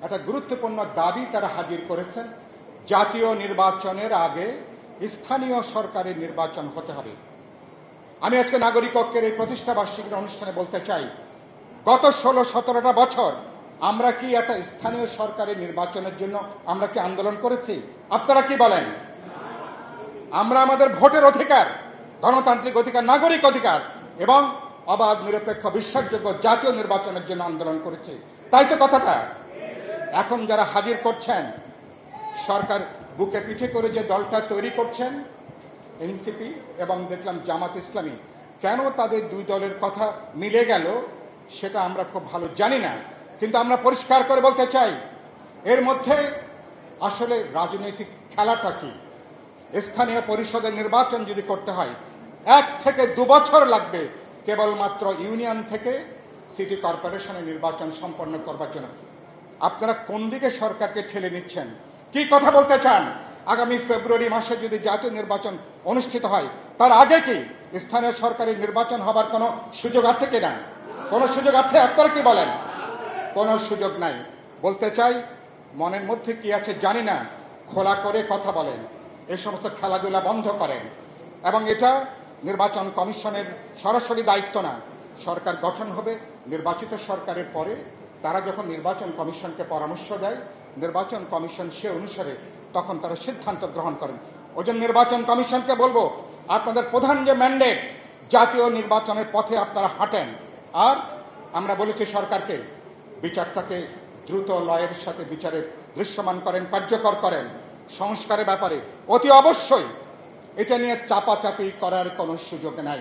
একটা গুরুত্বপূর্ণ দাবি তারা হাজির করেছেন। জাতীয় নির্বাচনের আগে স্থানীয় সরকারের নির্বাচন হতে হবে। আমি আজকে নাগরিক ঐক্যের এই প্রতিষ্ঠাবার্ষিকীর অনুষ্ঠানে বলতে চাই, গত 16-17টা বছর আমরা কি একটা স্থানীয় সরকারের নির্বাচনের জন্য আমরা কি আন্দোলন করেছি? আপনারা কি বলেন? আমরা আমাদের ভোটের অধিকার, গণতান্ত্রিক অধিকার, নাগরিক অধিকার এবং অবাধ নিরপেক্ষ বিশ্বাসযোগ্য জাতীয় নির্বাচনের জন্য আন্দোলন করেছি। তাই তো কথাটা। এখন যারা হাজির করছেন, সরকার বুকে পিঠে করে যে দলটা তৈরি করছেন এনসিপি এবং দেখলাম জামাত ইসলামী, কেন তাদের দুই দলের কথা মিলে গেল সেটা আমরা খুব ভালো জানি না, কিন্তু আমরা পরিষ্কার করে বলতে চাই এর মধ্যে আসলে রাজনৈতিক খেলাটা কি। স্থানীয় পরিষদের নির্বাচন যদি করতে হয় 1 থেকে 2 বছর লাগবে কেবলমাত্র ইউনিয়ন থেকে সিটি কর্পোরেশনের নির্বাচন সম্পন্ন করবার জন্য। আপনারা কোন দিকে সরকারকে ঠেলে নিচ্ছেন? কি কথা বলতে চান? আগামী ফেব্রুয়ারি মাসে যদি জাতীয় নির্বাচন অনুষ্ঠিত হয়, তার আগে কি স্থানীয় সরকারের নির্বাচন হবার কোনো সুযোগ আছে কিনা? কোনো সুযোগ আছে? আপনারা কি বলেন? কোনো সুযোগ নাই। বলতে চাই, মনের মধ্যে কি আছে জানি না, খোলা করে কথা বলেন, এই সমস্ত খেলাধুলা বন্ধ করেন। এবং এটা নির্বাচন কমিশনের সরাসরি দায়িত্ব না। সরকার গঠন হবে, নির্বাচিত সরকারের পরে তারা যখন নির্বাচন কমিশনকে পরামর্শ দেয়, নির্বাচন কমিশন সে অনুসারে তখন তারা সিদ্ধান্ত গ্রহণ করেন। ওই জন্য নির্বাচন কমিশনকে বলবো, আপনাদের প্রধান যে ম্যান্ডেট, জাতীয় নির্বাচনের পথে আপনারা হাঁটেন। আর আমরা বলেছি সরকারকে বিচারটাকে দ্রুত লয়ের সাথে বিচারে দৃশ্যমান করেন, কার্যকর করেন। সংস্কারের ব্যাপারে অতি অবশ্যই এটা নিয়ে চাপাচাপি করার কোনো সুযোগ নাই।